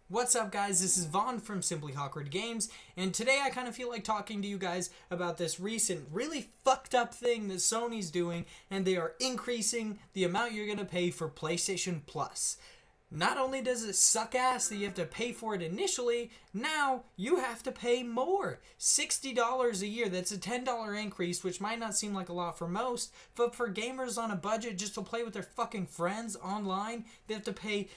What's up, guys? This is Vaughn from Simply Hawkward Games, and today I kind of feel like talking to you guys about this recent, really fucked up thing that Sony's doing, and they are increasing the amount you're going to pay for PlayStation Plus. Not only does it suck ass that you have to pay for it initially, now you have to pay more. $60 a year, that's a $10 increase, which might not seem like a lot for most, but for gamers on a budget just to play with their fucking friends online, they have to pay.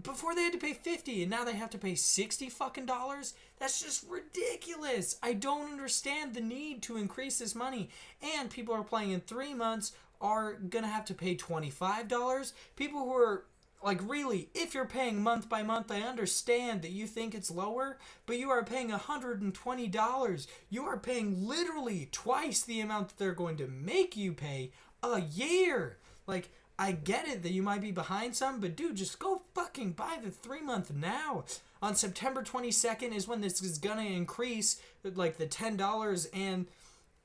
Before they had to pay 50 and now they have to pay 60 fucking dollars. That's just ridiculous. I don't understand the need to increase this money. And people are playing in 3 months are gonna have to pay $25. People who are like, really, if you're paying month by month, I understand that you think it's lower, but you are paying $120. You are paying literally twice the amount that they're going to make you pay a year. Like, I get it that you might be behind some, but dude, just go fucking buy the 3-month now. On September 22nd is when this is gonna increase, like the $10, and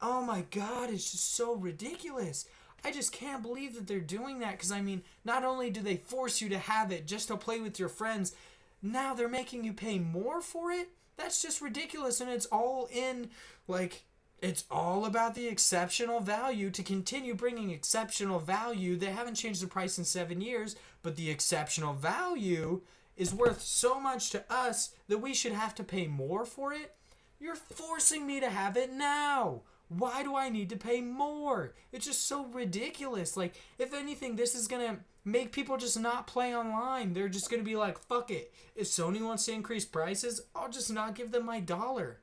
oh my god, it's just so ridiculous. I just can't believe that they're doing that, because I mean, not only do they force you to have it just to play with your friends, now they're making you pay more for it? That's just ridiculous, and it's all in, like, it's all about the exceptional value to continue bringing exceptional value. They haven't changed the price in 7 years, but the exceptional value is worth so much to us that we should have to pay more for it. You're forcing me to have it now. Why do I need to pay more? It's just so ridiculous. Like, if anything, this is going to make people just not play online. They're just going to be like, fuck it. If Sony wants to increase prices, I'll just not give them my dollar.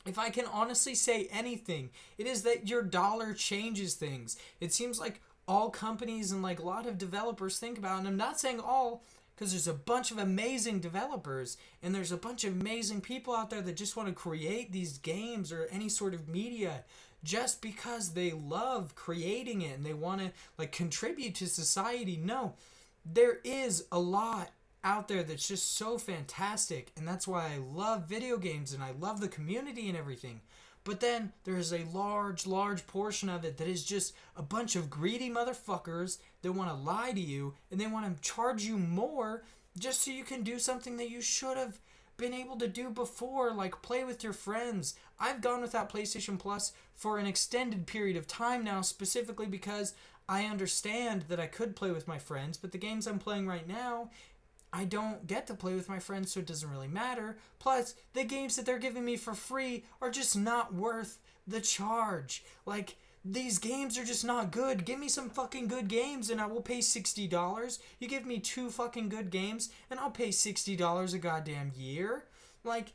If I can honestly say anything, it is that your dollar changes things. It seems like all companies and like a lot of developers think about, and I'm not saying all, because there's a bunch of amazing developers and there's a bunch of amazing people out there that just want to create these games or any sort of media just because they love creating it and they want to like contribute to society. No, there is a lot out there that's just so fantastic, and that's why I love video games and I love the community and everything. But then there is a large portion of it that is just a bunch of greedy motherfuckers that want to lie to you and they want to charge you more just so you can do something that you should have been able to do before, like play with your friends. I've gone without PlayStation Plus for an extended period of time now, specifically because I understand that I could play with my friends, but the games I'm playing right now, I don't get to play with my friends, so it doesn't really matter. Plus, the games that they're giving me for free are just not worth the charge. Like, these games are just not good. Give me some fucking good games and I will pay $60. You give me 2 fucking good games and I'll pay $60 a goddamn year. Like,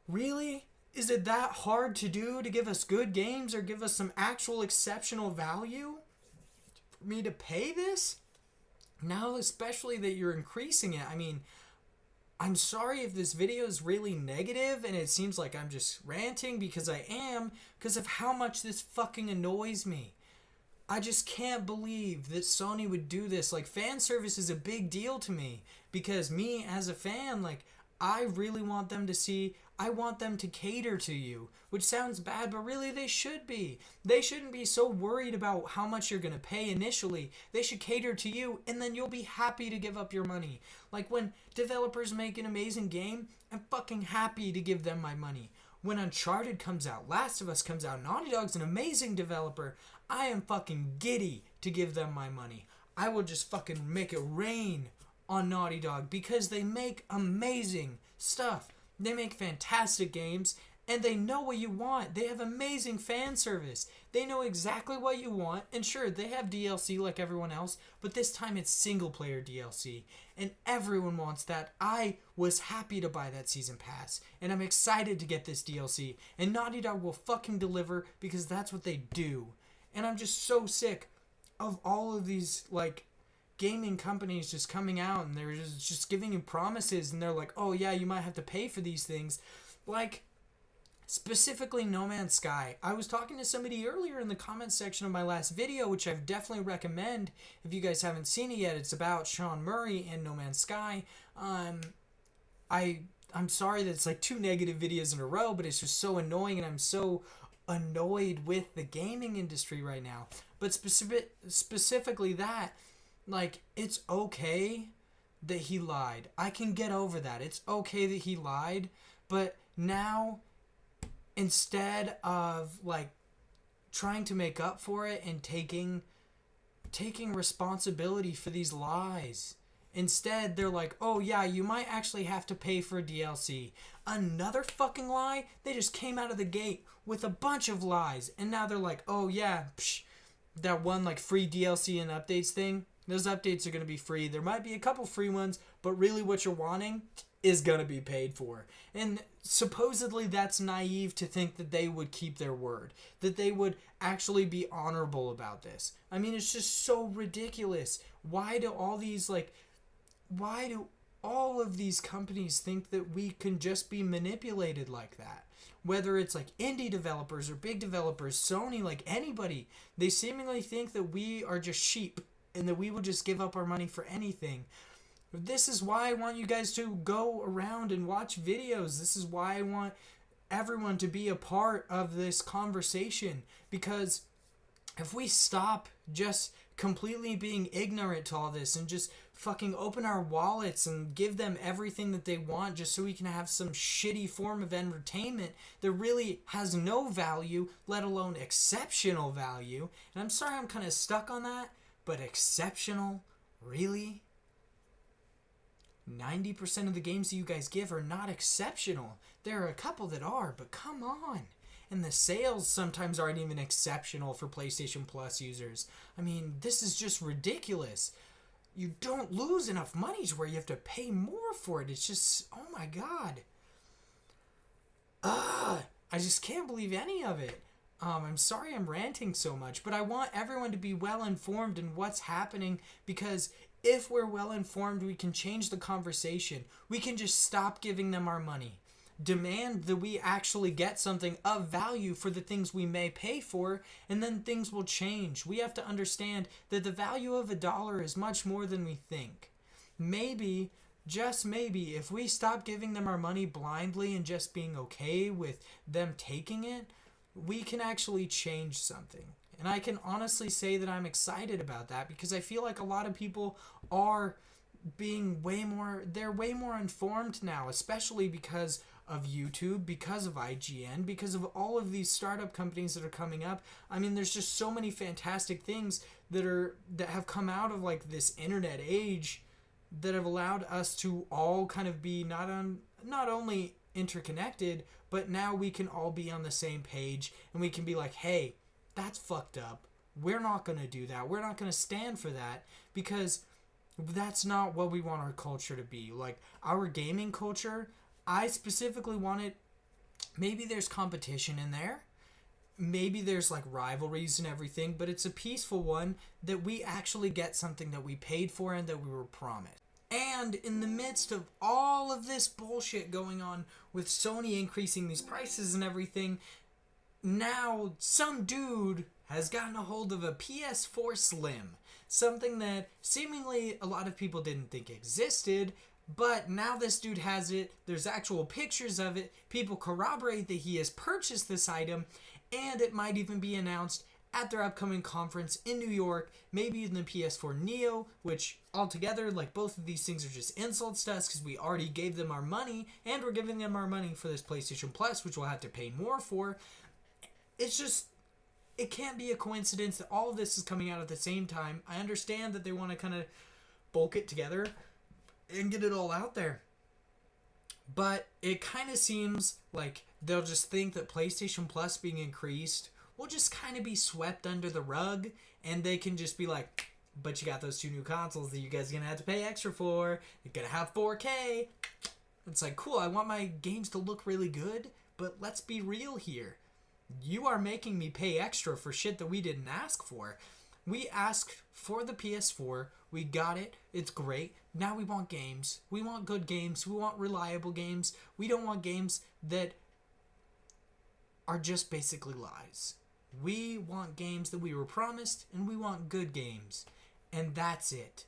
really? Is it that hard to do to give us good games or give us some actual exceptional value? For me to pay this? Now, especially that you're increasing it. I mean, I'm sorry if this video is really negative and it seems like I'm just ranting, because I am, because of how much this fucking annoys me. I just can't believe that Sony would do this. Like, fan service is a big deal to me, because me as a fan, like, I really want them to see, I want them to cater to you, which sounds bad, but really they should be. They shouldn't be so worried about how much you're going to pay initially. They should cater to you, and then you'll be happy to give up your money. Like, when developers make an amazing game, I'm fucking happy to give them my money. When Uncharted comes out, Last of Us comes out, Naughty Dog's an amazing developer, I am fucking giddy to give them my money. I will just fucking make it rain on Naughty Dog, because they make amazing stuff. They make fantastic games, and they know what you want. They have amazing fan service. They know exactly what you want, and sure, they have DLC like everyone else, but this time it's single-player DLC, and everyone wants that. I was happy to buy that season pass, and I'm excited to get this DLC, and Naughty Dog will fucking deliver, because that's what they do. And I'm just so sick of all of these, like, gaming companies just coming out and they're just giving you promises, and they're like, oh yeah, you might have to pay for these things. Like, specifically No Man's Sky. I was talking to somebody earlier in the comments section of my last video, which I definitely recommend if you guys haven't seen it yet. It's about Sean Murray and No Man's Sky. I'm sorry that it's like 2 negative videos in a row, but it's just so annoying, and I'm so annoyed with the gaming industry right now. But specifically that, like, it's okay that he lied. I can get over that. It's okay that he lied, but now instead of like trying to make up for it and taking responsibility for these lies, instead they're like, oh yeah, you might actually have to pay for DLC. Another fucking lie. They just came out of the gate with a bunch of lies, and now they're like, oh yeah, that one like free DLC and updates thing, those updates are going to be free. There might be a couple free ones, but really what you're wanting is going to be paid for. And supposedly that's naive to think that they would keep their word, that they would actually be honorable about this. I mean, it's just so ridiculous. Why do all of these companies think that we can just be manipulated like that? Whether it's like indie developers or big developers, Sony, like anybody, they seemingly think that we are just sheep and that we will just give up our money for anything. This is why I want you guys to go around and watch videos. This is why I want everyone to be a part of this conversation, because if we stop just completely being ignorant to all this and just fucking open our wallets and give them everything that they want just so we can have some shitty form of entertainment that really has no value, let alone exceptional value. And I'm sorry I'm kind of stuck on that, but exceptional? Really? 90% of the games that you guys give are not exceptional. There are a couple that are, but come on. And the sales sometimes aren't even exceptional for PlayStation Plus users. I mean, this is just ridiculous. You don't lose enough money to where you have to pay more for it. It's just, oh my god. I just can't believe any of it. I'm sorry I'm ranting so much, but I want everyone to be well informed in what's happening, because if we're well informed, we can change the conversation. We can just stop giving them our money. Demand that we actually get something of value for the things we may pay for, and then things will change. We have to understand that the value of $1 is much more than we think. Maybe, just maybe, if we stop giving them our money blindly and just being okay with them taking it, we can actually change something. And I can honestly say that I'm excited about that, because I feel like a lot of people are being way more informed now, especially because of YouTube, because of IGN, because of all of these startup companies that are coming up. I mean, there's just so many fantastic things that have come out of like this internet age that have allowed us to all kind of be not only interconnected, but now we can all be on the same page, and we can be like, hey, that's fucked up. We're not going to do that. We're not going to stand for that, because that's not what we want our culture to be. Like, our gaming culture, I specifically want it, maybe there's competition in there. Maybe there's like rivalries and everything, but it's a peaceful one that we actually get something that we paid for and that we were promised. And in the midst of all of this bullshit going on with Sony increasing these prices and everything, now some dude has gotten a hold of a PS4 Slim. Something that seemingly a lot of people didn't think existed, but now this dude has it. There's actual pictures of it. People corroborate that he has purchased this item, and it might even be announced at their upcoming conference in New York, maybe in the PS4 Neo, which altogether, like, both of these things are just insults to us because we already gave them our money, and we're giving them our money for this PlayStation Plus, which we'll have to pay more for. It's just, it can't be a coincidence that all of this is coming out at the same time. I understand that they want to kind of bulk it together and get it all out there, but it kind of seems like they'll just think that PlayStation Plus being increased will just kind of be swept under the rug, and they can just be like, but you got those 2 new consoles that you guys are going to have to pay extra for. You're going to have 4K. It's like, cool, I want my games to look really good, but let's be real here. You are making me pay extra for shit that we didn't ask for. We asked for the PS4. We got it. It's great. Now we want games. We want good games. We want reliable games. We don't want games that are just basically lies. We want games that we were promised, and we want good games. And that's it.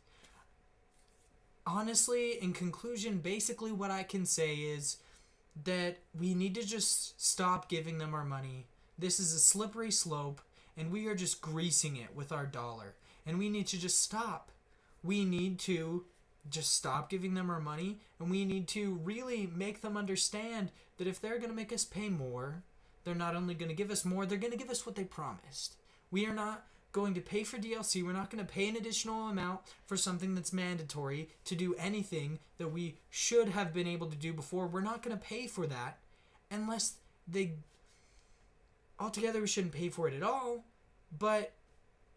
Honestly, in conclusion, basically what I can say is that we need to just stop giving them our money. This is a slippery slope, and we are just greasing it with our dollar. And we need to just stop. We need to just stop giving them our money, and we need to really make them understand that if they're going to make us pay more, they're not only going to give us more, they're going to give us what they promised. We are not going to pay for DLC. We're not going to pay an additional amount for something that's mandatory to do anything that we should have been able to do before. We're not going to pay for that unless they... Altogether, we shouldn't pay for it at all, but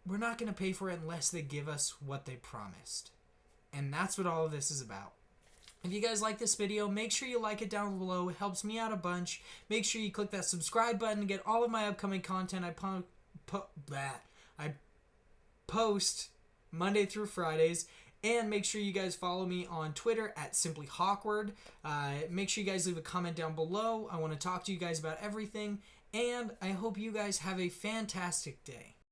we're not going to pay for it unless they give us what they promised. And that's what all of this is about. If you guys like this video, make sure you like it down below. It helps me out a bunch. Make sure you click that subscribe button to get all of my upcoming content. I post Monday through Fridays. And make sure you guys follow me on Twitter at Simply Hawkward. Make sure you guys leave a comment down below. I want to talk to you guys about everything. And I hope you guys have a fantastic day.